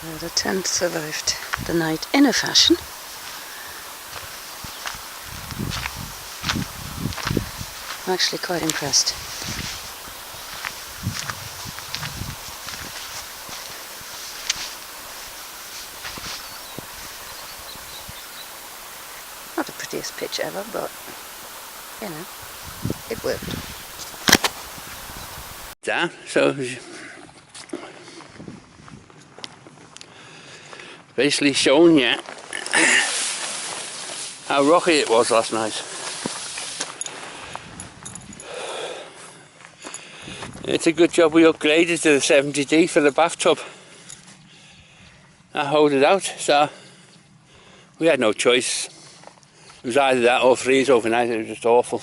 The tent survived the night in a fashion. I'm actually quite impressed. Not the prettiest pitch ever, but you know, it worked. Down, so basically showing you how rocky it was last night. It's a good job we upgraded to the 70D for the bathtub. I hold it out, so we had no choice. It was either that or freeze overnight. It was just awful.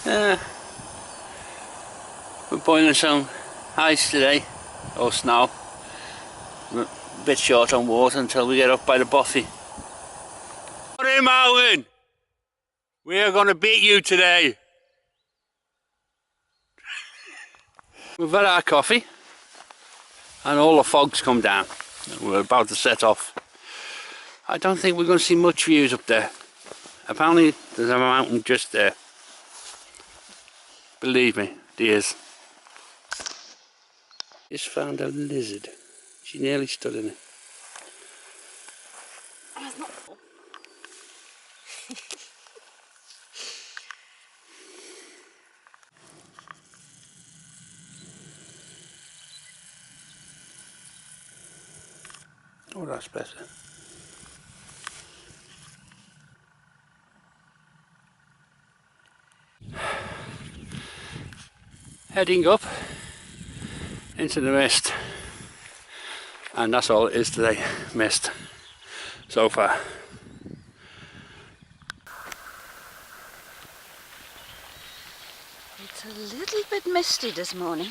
We're boiling some ice today, or snow. We're a bit short on water until we get up by the bothy. Hey Marlin, we are going to beat you today. We've had our coffee and all the fog's come down. We're about to set off. I don't think we're going to see much views up there. Apparently there's a mountain just there. Believe me, there is. Just found a lizard. She nearly stood in it. Oh, that's better. Heading up into the mist. And that's all it is today, mist, so far. It's a little bit misty this morning.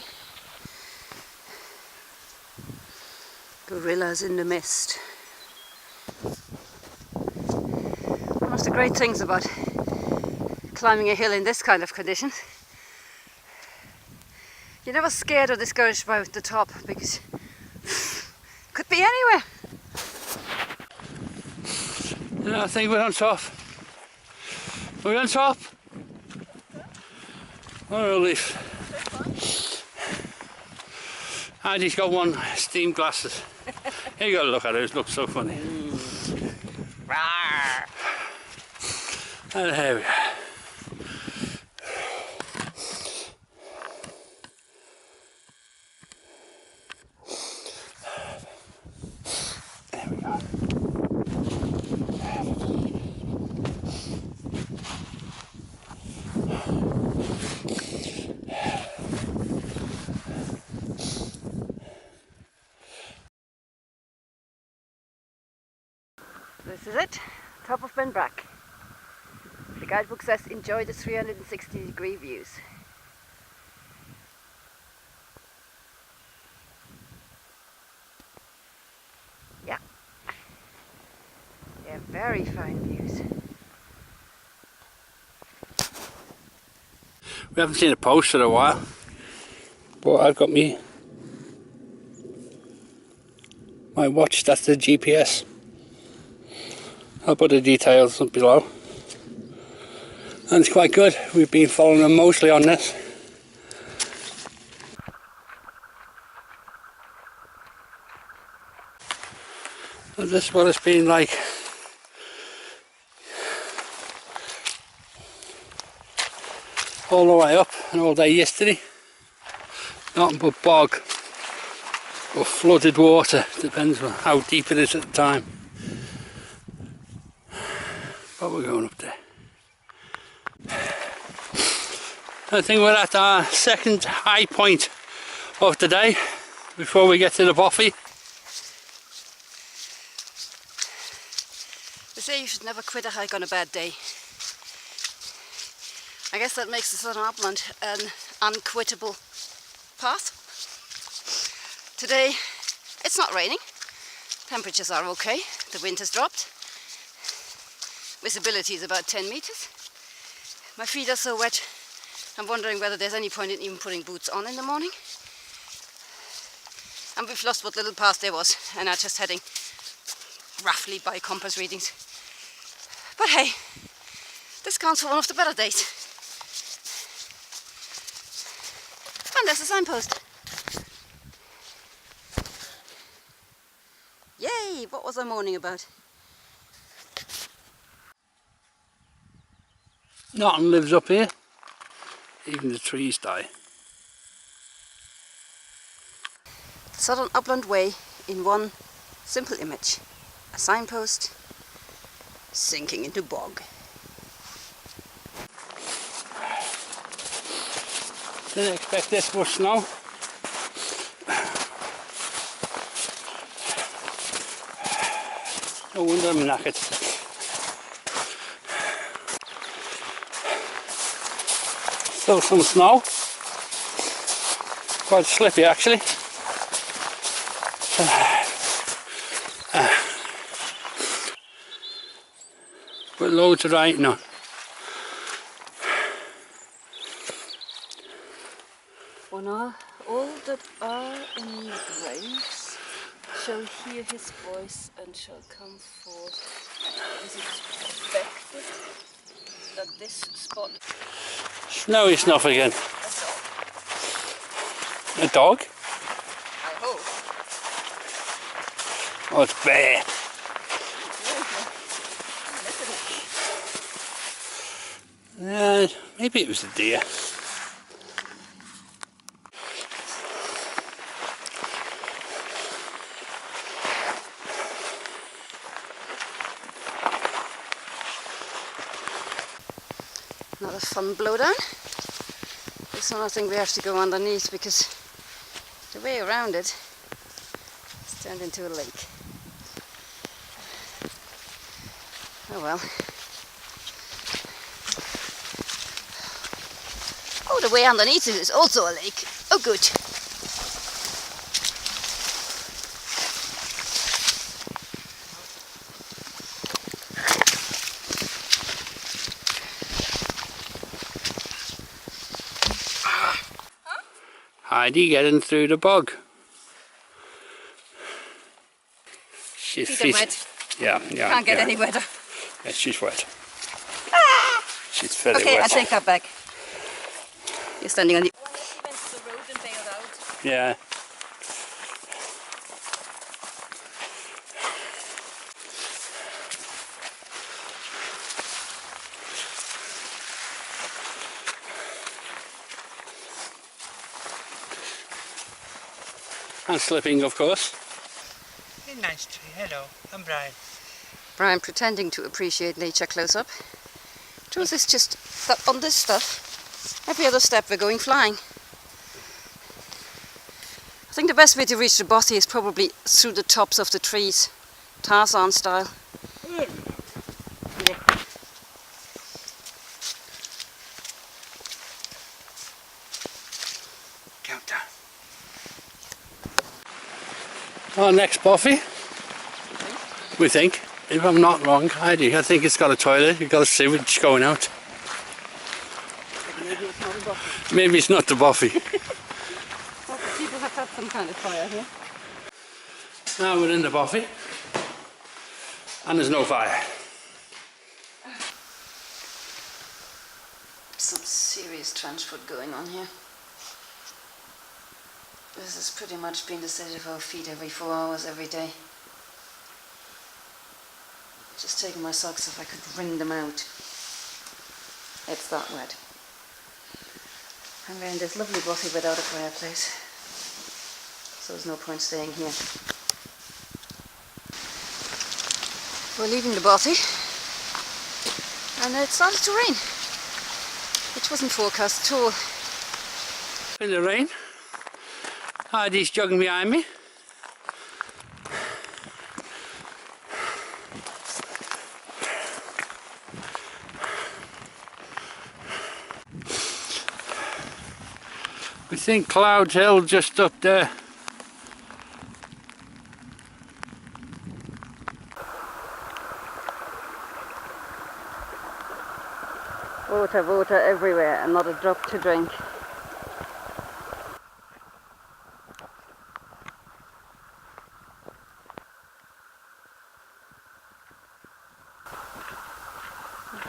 Gorillas in the mist. One of the great things about climbing a hill in this kind of condition, you're never scared or discouraged by the top because it could be anywhere. Yeah, I think we're on top. We're on top. What a relief. Heidi's got one steam glasses. Here you got to look at it, it looks so funny. And here we are. There we go. This is it, top of Benbrack. The guidebook says enjoy the 360-degree views. Yeah, they're very fine views. We haven't seen a post for a while, but I've got my watch, that's the GPS. I'll put the details up below. And it's quite good. We've been following them mostly on this. And this is what it's been like. All the way up and all day yesterday. Nothing but bog or flooded water, depends on how deep it is at the time. But we're going up there. I think we're at our second high point of the day before we get to the bothy. They say you should never quit a hike on a bad day. I guess that makes the Southern Upland an unquittable path. Today it's not raining, temperatures are okay, the wind has dropped, visibility is about 10 meters. My feet are so wet, I'm wondering whether there's any point in even putting boots on in the morning. And we've lost what little path there was, and are just heading roughly by compass readings. But hey, this counts for one of the better days. And there's a signpost. Yay! What was I moaning about? Nothing lives up here. Even the trees die. Southern Upland Way in one simple image. A signpost sinking into bog. Didn't expect this much snow. No wonder I'm knackered. Still some snow. Quite slippy actually. But loads of writing on. When all that are in the graves shall hear his voice and shall come forth. Is it expected that this spot... Snowy snuff again. A dog? I hope. Oh, it's bear. Maybe it was a deer. Not a fun blowdown. This one I think we have to go underneath because the way around it is turned into a lake. Oh well. Oh, the way underneath it is also a lake. Oh good. Heidi getting through the bog. She's Feet are wet. Yeah. Can't get any wetter. Yeah, she's wet. Ah! She's very okay, wet. I take that back. You're standing on the... One went to the road and bailed out. Yeah. And slipping, of course. Very nice tree. Hello, I'm Brian. Brian pretending to appreciate nature close up. Truth is just that on this stuff, every other step we're going flying. I think the best way to reach the bothy is probably through the tops of the trees, Tarzan style. Yeah. Countdown. Our next bothy, we think, if I'm not wrong, I think it's got a toilet, you've got a sewage going out. Maybe it's not a bothy. Maybe it's not the bothy. Well, people have had some kind of fire here. Now we're in the bothy, and there's no fire. Some serious transport going on here. This has pretty much been the state of our feet every 4 hours every day. Just taking my socks off, I could wring them out. It's that wet. And we're in this lovely bothy without a fireplace. So there's no point staying here. We're leaving the bothy. And it started to rain. Which wasn't forecast at all. In the rain. Heidi's jogging behind me. We think Cloud Hill just up there. Water, water everywhere and not a drop to drink.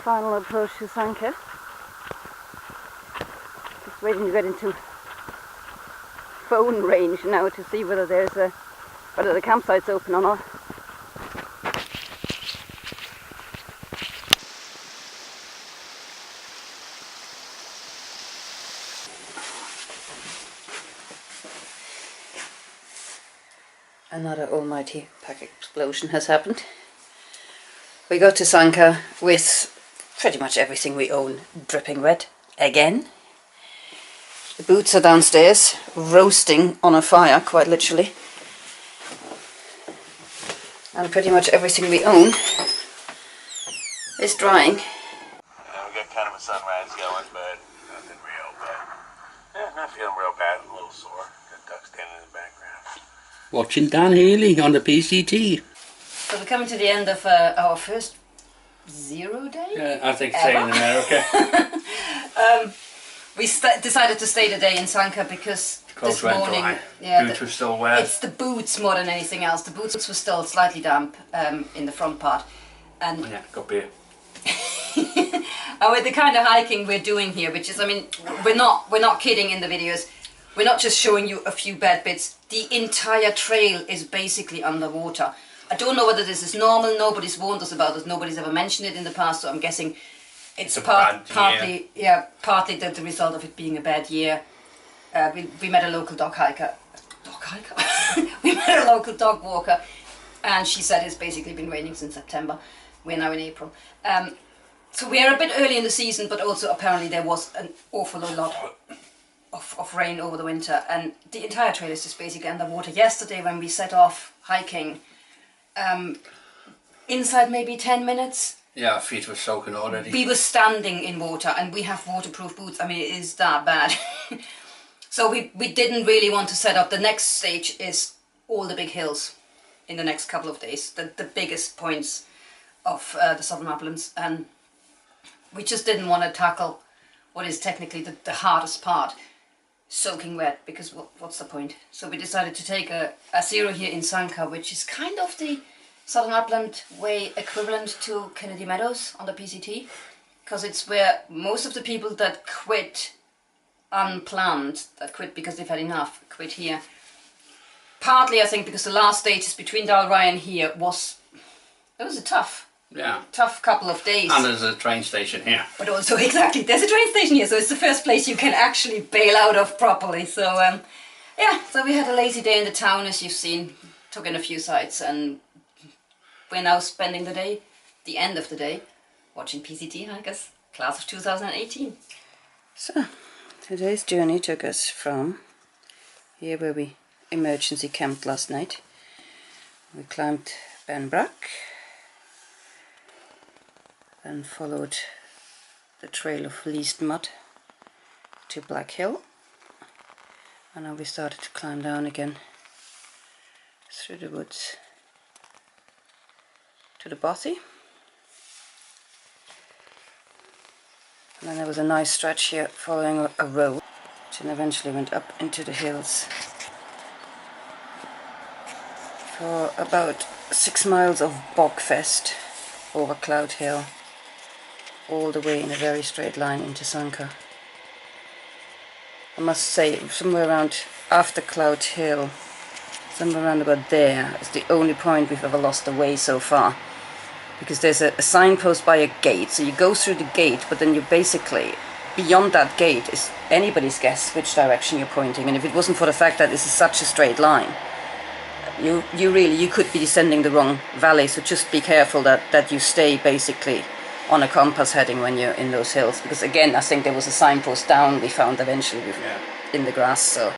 final approach to Sanka. Just waiting to get into phone range now to see whether whether the campsite's open or not. Another almighty pack explosion has happened. We got to Sanka with pretty much everything we own dripping wet again. The boots are downstairs, roasting on a fire, quite literally. And pretty much everything we own is drying. Yeah, we got kind of a sunrise going, but nothing real bad. Yeah, not feeling real bad, a little sore. Got duck standing in the background. Watching Dan Healy on the PCT. So we're coming to the end of our first 0 day? Yeah, I think so in America. We decided to stay the day in Sanka because this morning, boots were still wet. It's the boots more than anything else. The boots were still slightly damp in the front part, and yeah, got beer. And with the kind of hiking we're doing here, which is, I mean, we're not kidding in the videos. We're not just showing you a few bad bits. The entire trail is basically underwater. I don't know whether this is normal. Nobody's warned us about it. Nobody's ever mentioned it in the past, so I'm guessing it's partly the result of it being a bad year. We met a local dog hiker. We met a local dog walker, and she said it's basically been raining since September. We're now in April. So we're a bit early in the season, but also apparently there was an awful lot of rain over the winter, and the entire trail is just basically underwater. Yesterday when we set off hiking, inside maybe 10 minutes, yeah, our feet were soaking already. we were standing in water, and we have waterproof boots. I mean, it is that bad. So we didn't really want to set up. The next stage is all the big hills in the next couple of days, the biggest points of the southern uplands, and we just didn't want to tackle what is technically the hardest part, soaking wet, because what's the point? So we decided to take a zero here in Sanka, which is kind of the southern upland way equivalent to Kennedy Meadows on the PCT, because it's where most of the people that quit unplanned, that quit because they've had enough, quit here. Partly, I think, because the last stages between Dalry and here it was a tough couple of days. And there's a train station here. But also, exactly, there's a train station here, so it's the first place you can actually bail out of properly. So, yeah, so we had a lazy day in the town, as you've seen, took in a few sights, and we're now spending the end of the day, watching PCT hikers, class of 2018. So, today's journey took us from here where we emergency camped last night. We climbed Benbrook and followed the trail of least mud to Black Hill, and now we started to climb down again through the woods to the bothy, and then there was a nice stretch here following a road, which then eventually went up into the hills for about 6 miles of bogfest over Cloud Hill, all the way in a very straight line into Sanka. I must say, somewhere around after Cloud Hill, somewhere around about there, is the only point we've ever lost the way so far, because there's a signpost by a gate, so you go through the gate, but then you basically, beyond that gate is anybody's guess which direction you're pointing, and if it wasn't for the fact that this is such a straight line, you could be descending the wrong valley. So just be careful that you stay basically on a compass heading when you're in those hills, because again, I think there was a signpost down we found eventually in the grass. So